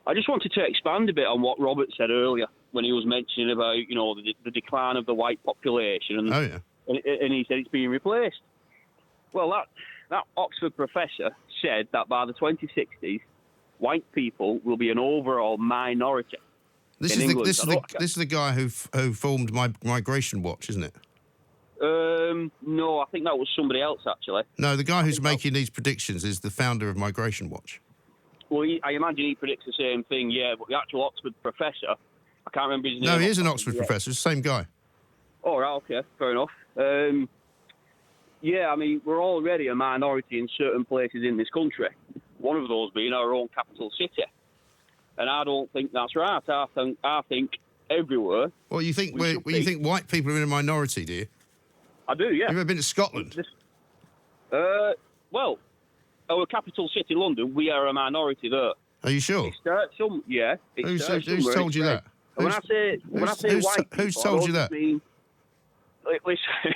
I just wanted to expand a bit on what Robert said earlier when he was mentioning about, the decline of the white population. And, and he said it's being replaced. Well, that Oxford professor said that by the 2060s, white people will be an overall minority. This is the guy who formed Migration Watch, isn't it? No, I think that was somebody else, actually. No, the guy who's making these predictions is the founder of Migration Watch. Well, I imagine he predicts the same thing, yeah, but the actual Oxford professor, I can't remember his name. No, he is an Oxford professor, it's the same guy. Oh, right, okay, fair enough. Yeah, I mean, we're already a minority in certain places in this country, one of those being our own capital city. And I don't think that's right. I think everywhere... Well, you think white people are in a minority, do you? I do, yeah. You've ever been to Scotland? Well... Our capital city, London, we are a minority there. Are you sure? Who's told you that? Who's told you that? Listen,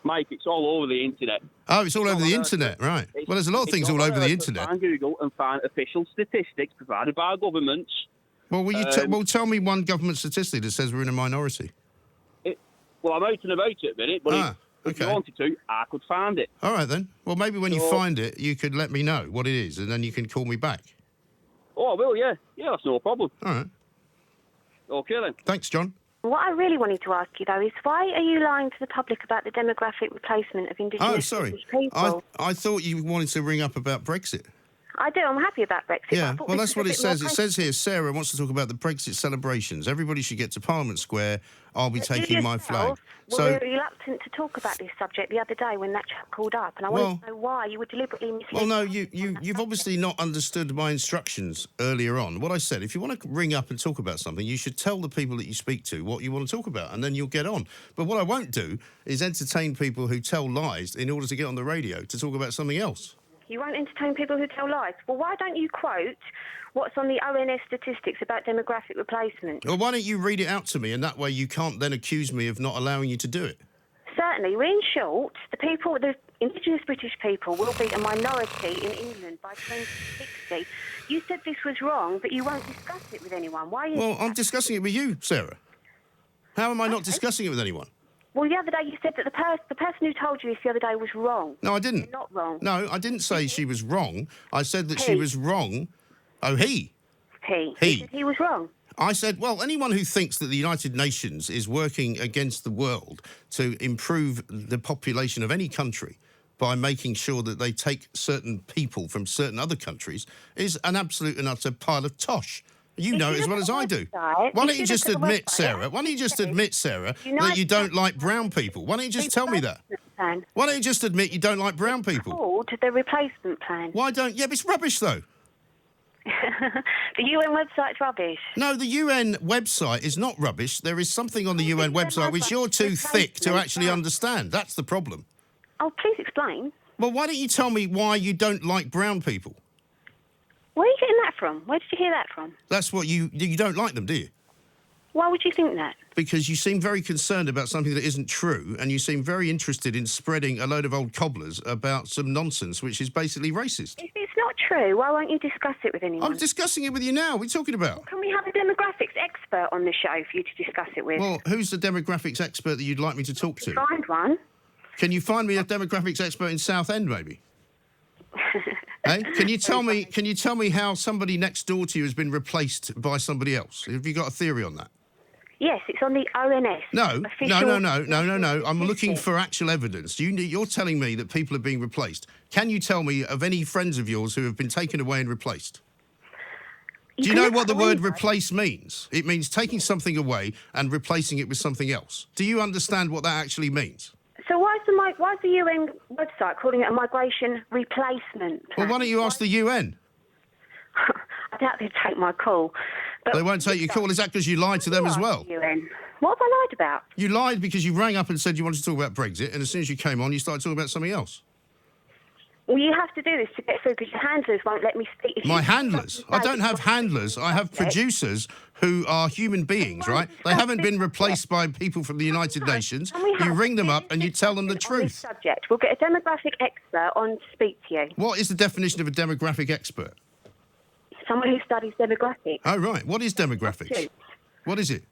Mike, it's all over the internet. Oh, it's all over the internet, right. Well, there's a lot of things all over the internet. Find Google and find official statistics provided by governments. Well, tell me one government statistic that says we're in a minority. I'm out and about it a minute, but... If you wanted to, I could find it. All right, then. Well, maybe when you find it, you could let me know what it is, and then you can call me back. Oh, I will, yeah. Yeah, that's no problem. All right. Okay, then. Thanks, John. What I really wanted to ask you, though, is why are you lying to the public about the demographic replacement of Indigenous people? I thought you wanted to ring up about Brexit. I do. I'm happy about Brexit. Yeah, well, that's what it says. It says here, Sarah wants to talk about the Brexit celebrations. Everybody should get to Parliament Square. I'll be taking my flag. We were reluctant to talk about this subject the other day when that chap called up, and I wanted to know why you were deliberately misleading. Well, no, you've obviously not understood my instructions earlier on. What I said, if you want to ring up and talk about something, you should tell the people that you speak to what you want to talk about, and then you'll get on. But what I won't do is entertain people who tell lies in order to get on the radio to talk about something else. You won't entertain people who tell lies. Well, why don't you quote what's on the ONS statistics about demographic replacement? Well, why don't you read it out to me, and that way you can't then accuse me of not allowing you to do it. Certainly. In short, the Indigenous British people will be a minority in England by 2060. You said this was wrong, but you won't discuss it with anyone. Why? Well, I'm discussing it with you, Sarah. How am I not discussing it with anyone? Well, the other day you said that the person who told you this the other day was wrong. No, I didn't. You're not wrong. No, I didn't say she was wrong. I said that she was wrong. Oh, he. He. He said he was wrong. I said, well, anyone who thinks that the United Nations is working against the world to improve the population of any country by making sure that they take certain people from certain other countries is an absolute and utter pile of tosh. You know it as well as I do. Why don't you just admit, Sarah? Why don't you just admit, Sarah, that you don't like brown people? Why don't you just tell me that? Why don't you just admit you don't like brown people? It's called the replacement plan. Why don't? Yeah, but it's rubbish though. The UN website's rubbish. No, the UN website is not rubbish. There is something on the UN website which you're too thick to actually understand. That's the problem. Oh, please explain. Well, why don't you tell me why you don't like brown people? Where are you getting that from? Where did you hear that from? That's what you don't like them, do you? Why would you think that? Because you seem very concerned about something that isn't true, and you seem very interested in spreading a load of old cobblers about some nonsense which is basically racist. If it's not true, why won't you discuss it with anyone? I'm discussing it with you now. What are you talking about? Well, can we have a demographics expert on the show for you to discuss it with? Well, who's the demographics expert that you'd like me to talk to? Find one. Can you find me a demographics expert in Southend, maybe? Hey, can you tell me how somebody next door to you has been replaced by somebody else? Have you got a theory on that? Yes, it's on the ONS. No. I'm looking for actual evidence. You're telling me that people are being replaced. Can you tell me of any friends of yours who have been taken away and replaced? Do you know what the word replace means? It means taking something away and replacing it with something else. Do you understand what that actually means? So why is the UN website calling it a migration replacement plan? Well, why don't you ask the UN? I doubt they'd take my call. But they won't take your call. Is that because you lied to them as well? UN. What have I lied about? You lied because you rang up and said you wanted to talk about Brexit, and as soon as you came on, you started talking about something else. Well, you have to do this to get through because your handlers won't let me speak. My handlers? I don't have handlers. I have producers who are human beings, right? They haven't been replaced by people from the United Nations. You ring them up and you tell them the truth. Subject. We'll get a demographic expert on to speak to you. What is the definition of a demographic expert? someone who studies demographics. Oh, right. What is demographics? What is it?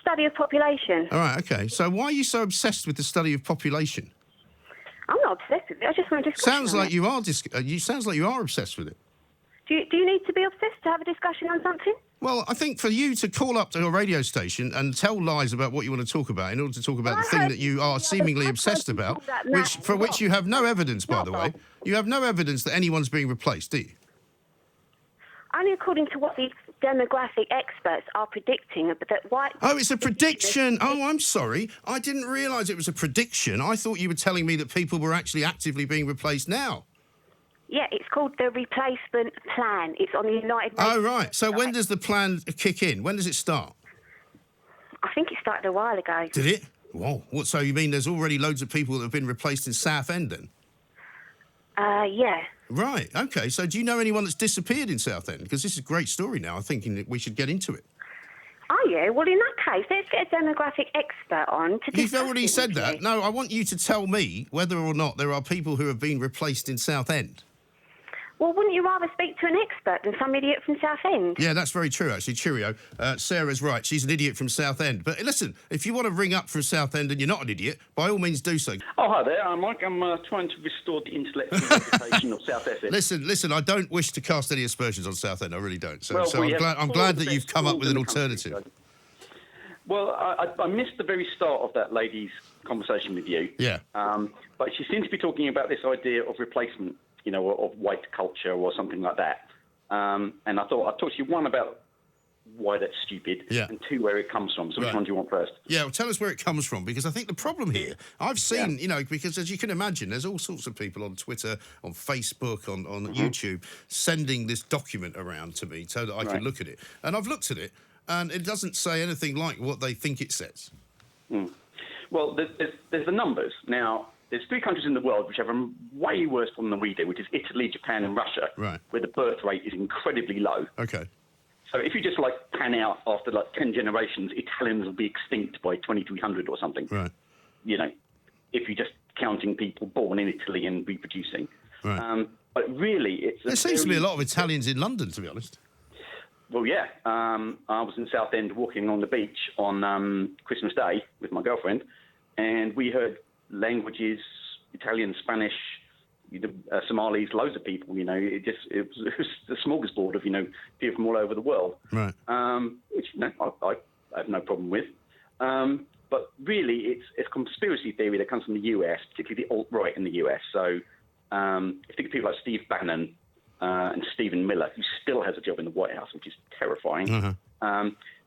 Study of population. All right, okay. So why are you so obsessed with the study of population? I'm not obsessed with it. I just want to discuss. Sounds like you are. Sounds like you are obsessed with it. Do you need to be obsessed to have a discussion on something? Well, I think for you to call up to a radio station and tell lies about what you want to talk about in order to talk about the thing that you are seemingly obsessed about, which you have no evidence, by the way. You have no evidence that anyone's being replaced, do you? Only according to what the demographic experts are predicting, but that white... Oh, it's a prediction. Oh, I'm sorry. I didn't realise it was a prediction. I thought you were telling me that people were actually actively being replaced now. Yeah, it's called the replacement plan. It's on the United Nations. Oh, right. So when does the plan kick in? When does it start? I think it started a while ago. Did it? Whoa. What? So you mean there's already loads of people that have been replaced in Southend then? Yeah. Right. OK. So do you know anyone that's disappeared in Southend? Because this is a great story now. I'm thinking that we should get into it. Are you? Well, in that case, let's get a demographic expert on to discuss. You've already said that. No, I want you to tell me whether or not there are people who have been replaced in Southend. Well, wouldn't you rather speak to an expert than some idiot from Southend? Yeah, that's very true, actually. Cheerio. Sarah's right. She's an idiot from Southend. But listen, if you want to ring up from Southend and you're not an idiot, by all means do so. Oh, hi there. I'm Mike. I'm trying to restore the intellectual reputation of South Essex. Listen, I don't wish to cast any aspersions on Southend. I really don't. So I'm glad that you've come up with an alternative. Well, I missed the very start of that lady's conversation with you. Yeah. But she seems to be talking about this idea of replacement, you know, of white culture or something like that. And I thought I'd talk to you, one, about why that's stupid, and two, where it comes from. So which one do you want first? Yeah, well, tell us where it comes from, because I think the problem here, I've seen, you know, because as you can imagine, there's all sorts of people on Twitter, on Facebook, on YouTube, sending this document around to me so that I can look at it. And I've looked at it, and it doesn't say anything like what they think it says. Well, there's the numbers. Now, there's 3 countries in the world which have a way worse problem than we do, which is Italy, Japan and Russia, where the birth rate is incredibly low. Okay. So if you just, pan out after, 10 generations, Italians will be extinct by 2300 or something. Right. You know, if you're just counting people born in Italy and reproducing. Right. But really, there seems to be a lot of Italians in London, to be honest. Well, yeah. I was in Southend walking on the beach on Christmas Day with my girlfriend, and we heard languages, Italian, Spanish, Somalis, loads of people, you know. It was the smorgasbord of, you know, people from all over the world. Right. Which, you know, I have no problem with. But really, it's a conspiracy theory that comes from the US, particularly the alt-right in the US. So if you think of people like Steve Bannon and Stephen Miller, who still has a job in the White House, which is terrifying.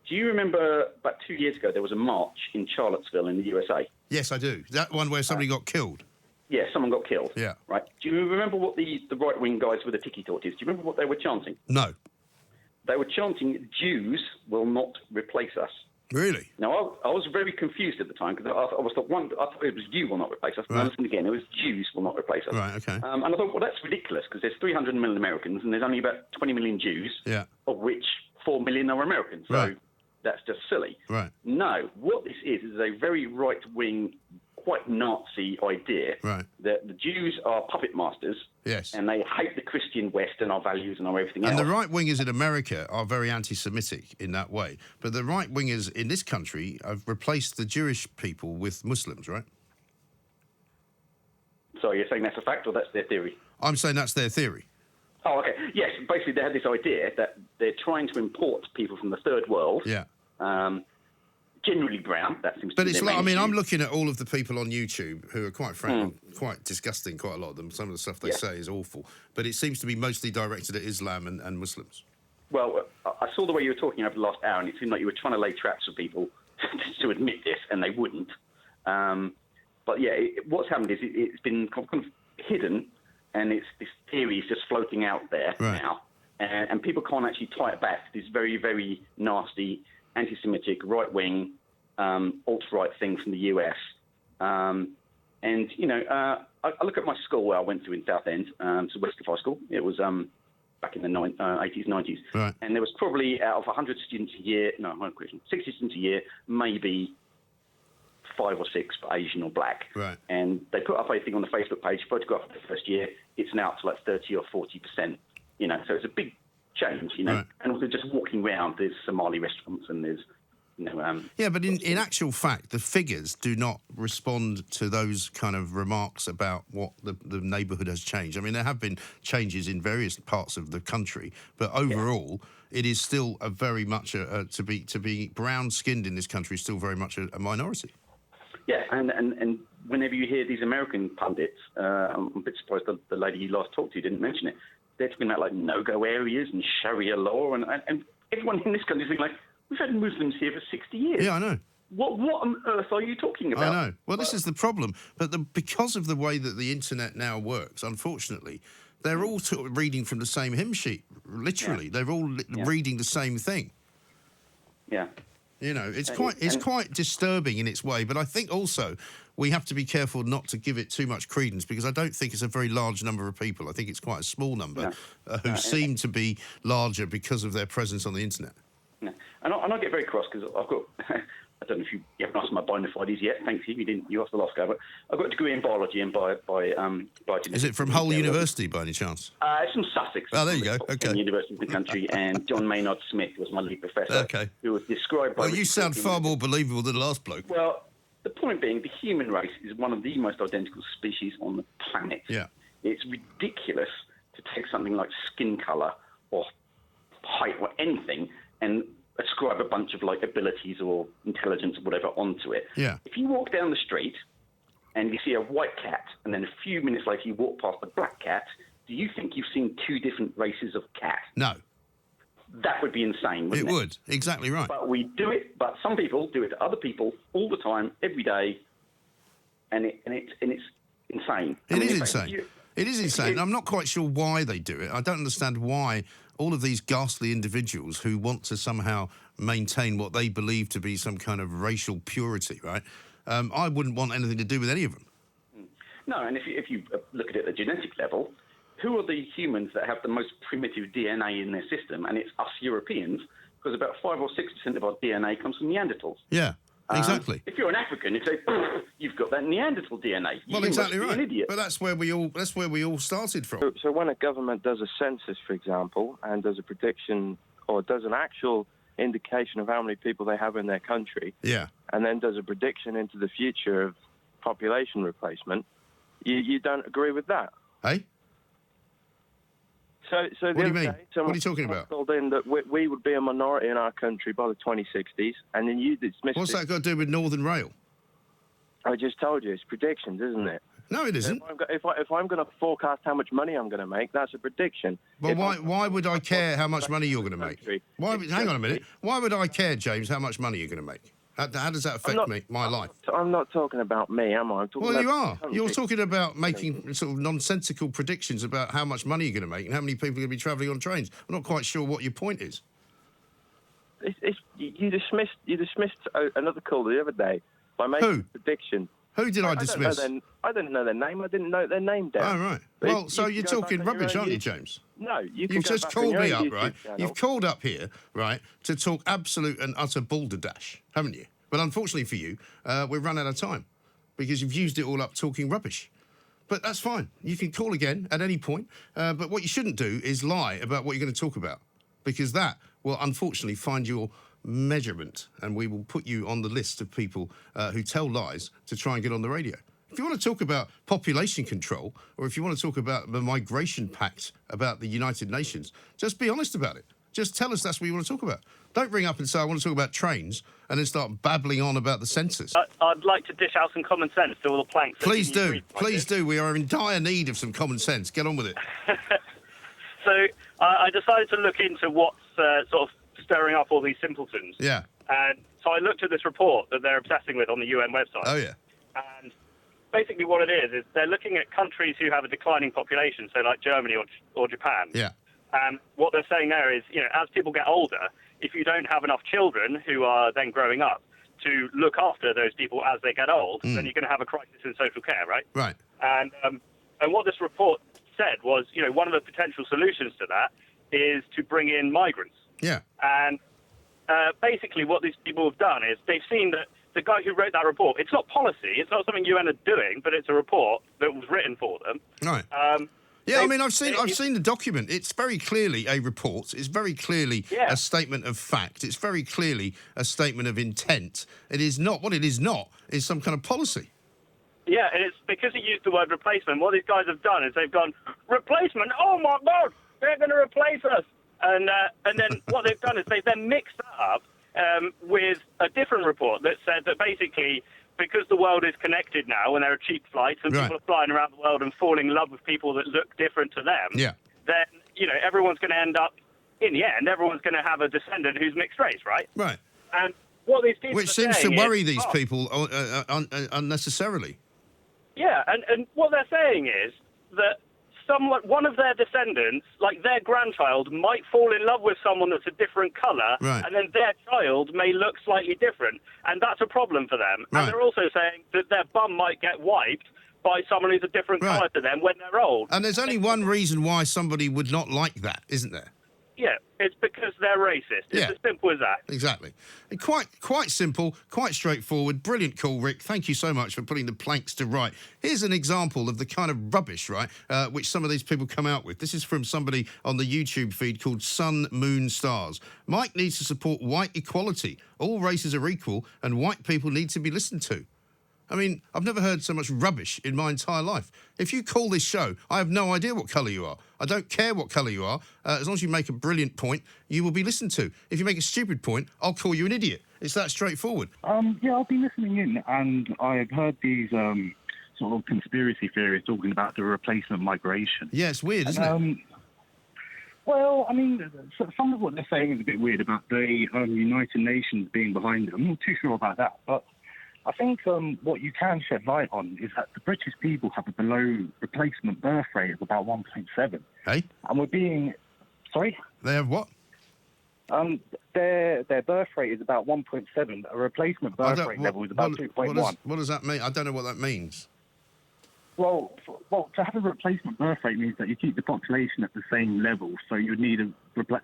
Do you remember about 2 years ago there was a march in Charlottesville in the USA? Yes, I do. That one where somebody got killed. Yeah, someone got killed. Yeah. Right. Do you remember what the right-wing guys with the tiki torches, do you remember what they were chanting? No. They were chanting, Jews will not replace us. Really? Now, I was very confused at the time, because I thought it was you will not replace us. But I listened again, it was Jews will not replace us. Right, okay. And I thought, well, that's ridiculous, because there's 300 million Americans, and there's only about 20 million Jews, of which 4 million are Americans. So that's just silly. Right. No, what this is a very right-wing, quite Nazi idea that the Jews are puppet masters, and they hate the Christian West and our values and our everything else. And the right-wingers in America are very anti-Semitic in that way. But the right-wingers in this country have replaced the Jewish people with Muslims, right? So you're saying that's a fact, or that's their theory? I'm saying that's their theory. Oh, okay. Yes, basically they had this idea that they're trying to import people from the third world. Yeah. Generally brown, that seems to be. But it's like, I mean, I'm looking at all of the people on YouTube who are quite frankly quite disgusting, quite a lot of them. Some of the stuff they say is awful. But it seems to be mostly directed at Islam and Muslims. Well, I saw the way you were talking over the last hour, and it seemed like you were trying to lay traps for people to admit this, and they wouldn't. But yeah, what's happened is it's been kind of hidden, and this theory is just floating out there now. And people can't actually tie it back to this very, very nasty, anti-Semitic, right-wing, alt-right thing from the US. And, you know, I look at my school where I went to in Southend, to Westcliff High School. It was back in the 80s, 90s. Right. And there was probably, out of 100 students a year, 60 students a year, maybe 5 or 6 for Asian or black. Right. And they put up a thing on the Facebook page, photograph of the first year. It's now up to 30 or 40%. You know, so it's a big change, Right. And also just walking around, there's Somali restaurants and there's, yeah, but in actual fact, the figures do not respond to those kind of remarks about what the neighbourhood has changed. I mean, there have been changes in various parts of the country, but overall, it is still a very much to be brown-skinned in this country is still very much a minority. Yeah, and whenever you hear these American pundits, I'm a bit surprised the lady you last talked to didn't mention it. They're talking about like no-go areas and Sharia law, and everyone in this country is thinking like, we've had Muslims here for 60 years. Yeah, I know. What on earth are you talking about? I know. Well, this is the problem. But because of the way that the internet now works, unfortunately, they're all sort of reading from the same hymn sheet. Literally, they're all reading the same thing. Yeah. It's quite disturbing in its way. But I think also we have to be careful not to give it too much credence, because I don't think it's a very large number of people. I think it's quite a small number who seem to be larger because of their presence on the internet. No. And I get very cross because I've got, I don't know if you haven't asked my bona fides yet, thanks you didn't, you asked the last guy, but I've got a degree in biology and by genetics. Is it from Hull University by any chance? It's from Sussex. Oh, there you go, okay. University in the country, and John Maynard Smith was my lead professor. Okay. Who was described by... Well, you sound far more believable than the last bloke. Well, the point being, the human race is one of the most identical species on the planet. Yeah. It's ridiculous to take something like skin colour or height or anything and ascribe a bunch of like abilities or intelligence or whatever onto it. Yeah. If you walk down the street and you see a white cat and then a few minutes later you walk past a black cat, do you think you've seen two different races of cat? No. That would be insane, wouldn't it? It would. Exactly right. But we do it, but some people do it to other people all the time, every day, and it's insane. It is insane. It is insane. I'm not quite sure why they do it. I don't understand why all of these ghastly individuals who want to somehow maintain what they believe to be some kind of racial purity, right? I wouldn't want anything to do with any of them. No, and if you look at it at the genetic level, who are the humans that have the most primitive DNA in their system? And it's us Europeans, because about 5 or 6% of our DNA comes from Neanderthals. Yeah. Exactly. If you're an African, you say you've got that Neanderthal DNA. Well, exactly right. An idiot. But that's where we all started from. So when a government does a census, for example, and does a prediction or does an actual indication of how many people they have in their country, and then does a prediction into the future of population replacement, you don't agree with that? Hey? So what do you mean? What are you talking about? Told in that we would be a minority in our country by the 2060s, and then you dismissed What's that got to do with Northern Rail? I just told you, it's predictions, isn't it? No, it isn't. If I'm going to forecast how much money I'm going to make, that's a prediction. Well, why would I care how much money you're going to make? Hang on a minute. Why would I care, James, how much money you're going to make? How does that affect my life? I'm not talking about me, am I? I'm talking about you are. country. You're talking about making sort of nonsensical predictions about how much money you're going to make and how many people are going to be travelling on trains. I'm not quite sure what your point is. You dismissed another caller the other day by making a prediction. Who did I dismiss? I didn't know their name. I didn't note their name down. Oh, right. Well, so you're talking rubbish, aren't you, James? No, You've just called me up, right? You've called up here, right, to talk absolute and utter balderdash, haven't you? But unfortunately for you, we've run out of time because you've used it all up talking rubbish. But that's fine. You can call again at any point. But what you shouldn't do is lie about what you're going to talk about, because that will unfortunately find your measurement, and we will put you on the list of people who tell lies to try and get on the radio. If you want to talk about population control, or if you want to talk about the migration pact about the United Nations, just be honest about it. Just tell us that's what you want to talk about. Don't ring up and say, I want to talk about trains, and then start babbling on about the census. I'd like to dish out some common sense to all the planks. Please do. Please do. We are in dire need of some common sense. Get on with it. So I decided to look into what's sort of stirring up all these simpletons. Yeah. And so I looked at this report that they're obsessing with on the UN website. Oh, yeah. And basically what it is they're looking at countries who have a declining population, so like Germany or Japan. Yeah. What they're saying there is, as people get older, if you don't have enough children who are then growing up to look after those people as they get old, then you're going to have a crisis in social care, right? Right. And what this report said was, one of the potential solutions to that is to bring in migrants. Yeah. And basically what these people have done is they've seen that the guy who wrote that report, it's not policy, it's not something UN are doing, but it's a report that was written for them. Right. Yeah, I mean, I've seen the document. It's very clearly a report. It's very clearly a statement of fact. It's very clearly a statement of intent. It is not. What it is not is some kind of policy. Yeah, and it's because he used the word replacement. What these guys have done is they've gone, replacement? Oh, my God, they're going to replace us. And then what they've done is they've then mixed that up with a different report that said that basically, because the world is connected now and there are cheap flights and people are flying around the world and falling in love with people that look different to them, then, everyone's going to end up, in the end, everyone's going to have a descendant who's mixed race, right? Right. And what these people Which seems to worry these people unnecessarily. Yeah, and what they're saying is that one of their descendants, like their grandchild, might fall in love with someone that's a different colour, and then their child may look slightly different, and that's a problem for them. And they're also saying that their bum might get wiped by someone who's a different colour to them when they're old. And there's only one reason why somebody would not like that, isn't there? Yeah, it's because they're racist. It's as simple as that. Exactly. And quite simple, quite straightforward. Brilliant call, Rick. Thank you so much for putting the planks to right. Here's an example of the kind of rubbish, right, which some of these people come out with. This is from somebody on the YouTube feed called Sun, Moon, Stars. Mike needs to support white equality. All races are equal and white people need to be listened to. I mean, I've never heard so much rubbish in my entire life. If you call this show, I have no idea what colour you are. I don't care what colour you are. As long as you make a brilliant point, you will be listened to. If you make a stupid point, I'll call you an idiot. It's that straightforward. Yeah, I've been listening in, and I've heard these sort of conspiracy theories talking about the replacement migration. Yeah, it's weird, isn't it? Well, I mean, some of what they're saying is a bit weird about the United Nations being behind it. I'm not too sure about that, but I think what you can shed light on is that the British people have a below replacement birth rate of about 1.7. Hey? And we're being... Sorry? They have what? Their birth rate is about 1.7. A replacement birth rate level is about 2.1. What does that mean? I don't know what that means. Well, to have a replacement birth rate means that you keep the population at the same level, so you need a birth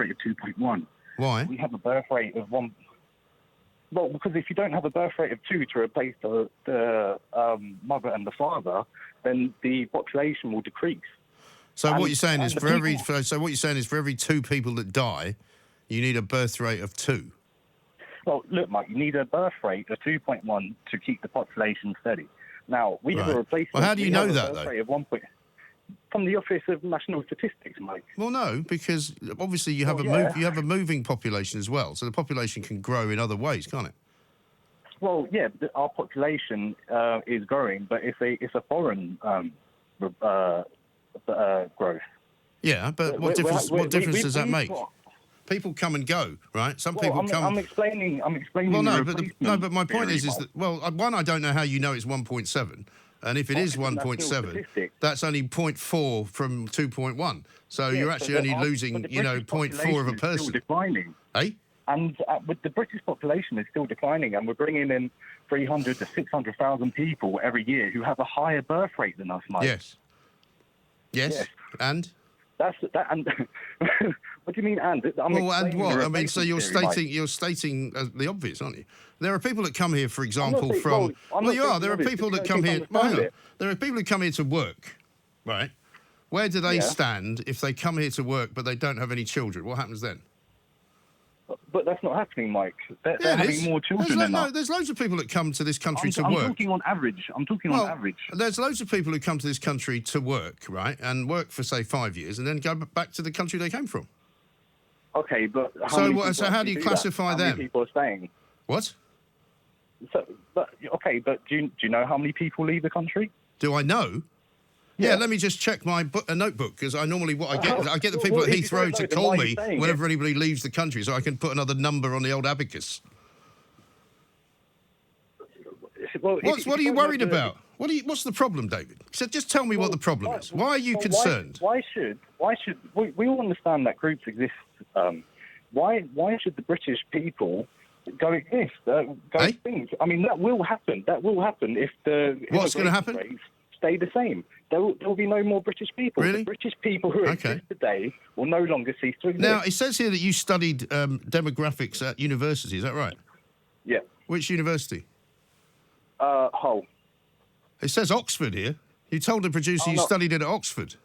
rate of 2.1. Why? We have a birth rate of 1... Well, because if you don't have a birth rate of 2 to replace the mother and the father, then the population will decrease. So what you're saying is for every 2 people that die, you need a birth rate of 2. Well, look, Mike, you need a birth rate of 2.1 to keep the population steady. Now we have a replacement. Well, how do you know that though? Rate of 1. From the Office of National Statistics, Mike. Well, no, because obviously you have you have a moving population as well, so the population can grow in other ways, can't it? Well, yeah, our population is growing, but it's a foreign growth. Yeah, but what difference does that make? People come and go, right? Some people come. I'm explaining. Well, but my point is that one, I don't know how you know it's 1.7. And if it is 1.7, that's only 0.4 from 2.1. So you're actually only losing, 0.4 of a person. Still declining. Eh? And with the British population is still declining, and we're bringing in 300 to 600,000 people every year who have a higher birth rate than us, Mike. Yes. And? That's that. And what do you mean? And and what? I mean, so you're stating the obvious, aren't you? There are people that come here, for example, from. Well, you are. There are people that come here. There are people who come here to work, right? Where do they stand if they come here to work but they don't have any children? What happens then? But that's not happening, Mike. They're having more children than us. There's loads of people that come to this country to work. I'm talking on average. On average. There's loads of people who come to this country to work, right, and work for, say, 5 years and then go back to the country they came from. Okay, but so how do you classify them? How many people are staying? What? But do you know how many people leave the country? Do I know? Yeah, let me just check my notebook, because I get the people at Heathrow to call me whenever anybody leaves the country, so I can put another number on the old abacus. Well, what are you worried about? What's the problem, David? So just tell me what the problem is. Why are you concerned? Why should we all understand that groups exist? Why should the British people go exist? Things? I mean, that will happen. That will happen if the what's going to happen? Stay the same. There will be no more British people. Really? The British people who exist today will no longer cease to exist. Now, it says here that you studied demographics at university. Is that right? Yeah. Which university? Hull. It says Oxford here. You told the producer you studied it at Oxford.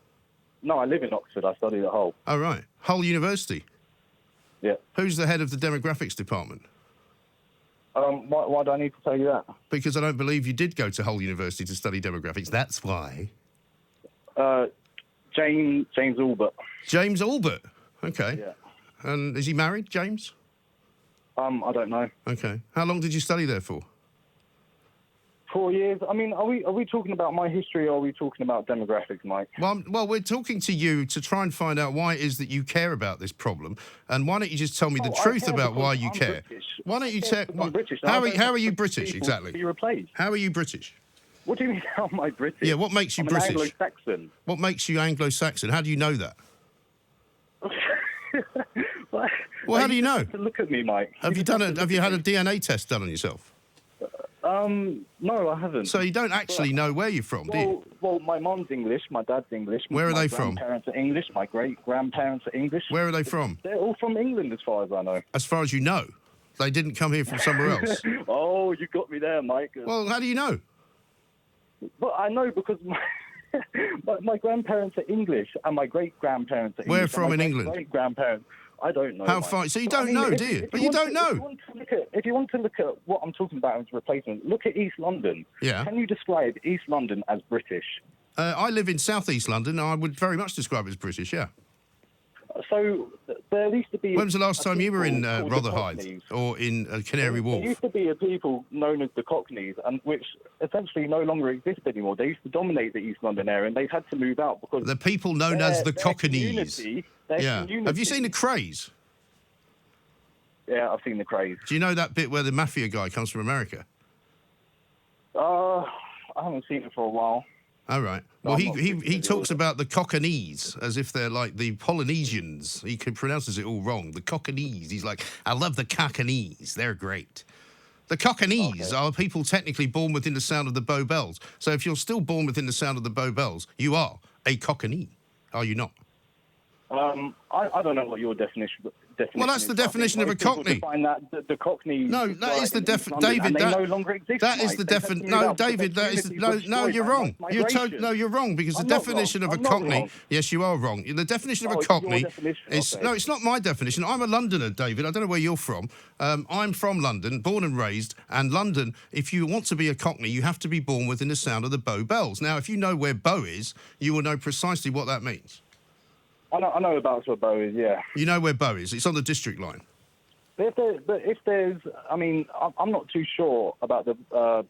No, I live in Oxford. I studied at Hull. Oh, right. Hull University? Yeah. Who's the head of the demographics department? Why do I need to tell you that? Because I don't believe you did go to Hull University to study demographics. That's why. James Albert. James Albert? Okay. Yeah. And is he married, James? I don't know. Okay. How long did you study there for? 4 years. I mean, are we talking about my history or are we talking about demographics, Mike? Well, we're talking to you to try and find out why it is that you care about this problem, and why don't you just tell me the truth about why you care? British. Why don't you tell? I'm British. How are you British exactly? Be replaced. How are you British? What do you mean? How am I British? Yeah, what makes you I'm British? Anglo-Saxon. What makes you Anglo-Saxon? How do you know that? Well, how do you know? Look at me, Mike. Have you had a DNA test done on yourself? No, I haven't. So you don't actually know where you're from, do you? Well, my mom's English, my dad's English. Where are they from? My grandparents are English, my great-grandparents are English. Where are they from? They're all from England, as far as I know. As far as you know? They didn't come here from somewhere else? Oh, you got me there, Mike. Well, how do you know? Well, I know because my grandparents are English and my great-grandparents are English. Where from in England? Great-grandparents. I don't know. How far? So you don't know, do you? But you don't know. If you want to look at what I'm talking about as replacement, look at East London. Yeah. Can you describe East London as British? I live in South East London. I would very much describe it as British, yeah. So there used to be... When was the last time you were in Rotherhithe or in Canary Wharf? There used to be a people known as the Cockneys, and which essentially no longer exist anymore. They used to dominate the East London area, and they've had to move out because... The people known as the Cockneys. Yeah. Have you seen The Craze? Yeah, I've seen The Craze. Do you know that bit where the mafia guy comes from America? I haven't seen it for a while. Oh, right. Well, he talks about the Cockneys as if they're like the Polynesians. He pronounces it all wrong. The Cockneys. He's like, I love the Cockneys. They're great. The Cockneys are people technically born within the sound of the Bow Bells. So if you're still born within the sound of the Bow Bells, you are a Cockney. Are you not? I don't know what your definition Well, that's the definition of a Cockney. Find that the Cockney. No, that is the David. They no longer exist. That is the definition. No, David. That is no. You're wrong. You're wrong because the definition of a Cockney. Yes, you are wrong. The definition of a Cockney is no. It's not my definition. I'm a Londoner, David. I don't know where you're from. I'm from London, born and raised. And London, if you want to be a Cockney, you have to be born within the sound of the Bow Bells. Now, if you know where Bow is, you will know precisely what that means. I know about where Bow is, yeah. You know where Bow is? It's on the district line. But if there's, I mean, I'm not too sure about the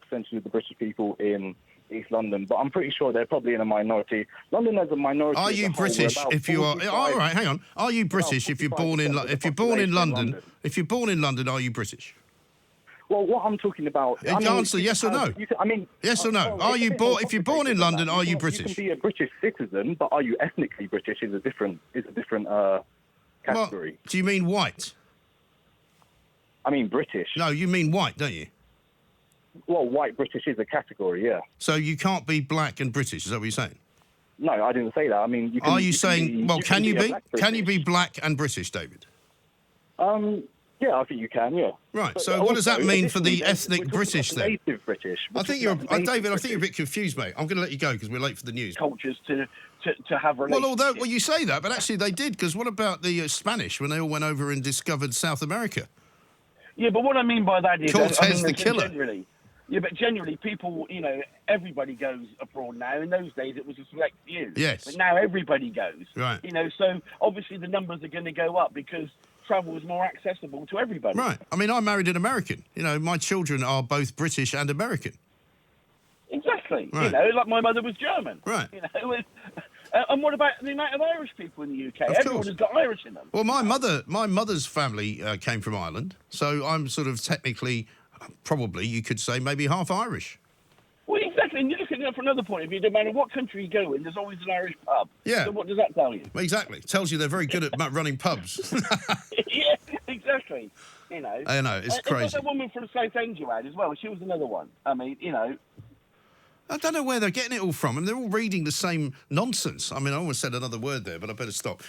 percentage of the British people in East London, but I'm pretty sure they're probably in a minority. London has a minority. Are you British if you are? All right, hang on. Are you British if you're born in London? If you're born in London, are you British? Well, what I'm talking about... Answer yes or no. Yes or no. Are you born? If you're born in London, are you British? You can be a British citizen, but are you ethnically British? Is a different category. Well, do you mean white? I mean British. No, you mean white, don't you? Well, white British is a category, yeah. So you can't be black and British. Is that what you're saying? No, I didn't say that. I mean, you can. Are you saying? Well, can you be? Can you be black and British, David? Yeah, I think you can, yeah. Right, but so what does that mean for the ethnic British then? Native British. I think David, I think you're a bit confused, mate. I'm going to let you go because we're late for the news. Cultures to have relations. Well, you say that, but actually they did, because what about the Spanish when they all went over and discovered South America? Yeah, but what I mean by that is... Cortez the killer. Generally, people, everybody goes abroad now. In those days, it was a select few. Yes. But now everybody goes. Right. So obviously the numbers are going to go up because travel is more accessible to everybody. Right. I mean, I married an American. My children are both British and American. Exactly. Right. Like my mother was German. Right. And what about the amount of Irish people in the UK? Everyone has got Irish in them. Well, my mother's family came from Ireland, so I'm sort of technically, probably you could say, maybe half Irish. Well, exactly. And you look at it from another point of view. No matter what country you go in, there's always an Irish pub. Yeah. So what does that tell you? Exactly. It tells you they're very good at running pubs. Yeah, exactly. I know, it's crazy. There's a woman from Southend you had as well. She was another one. I mean, I don't know where they're getting it all from, and they're all reading the same nonsense. I mean, I almost said another word there, but I better stop.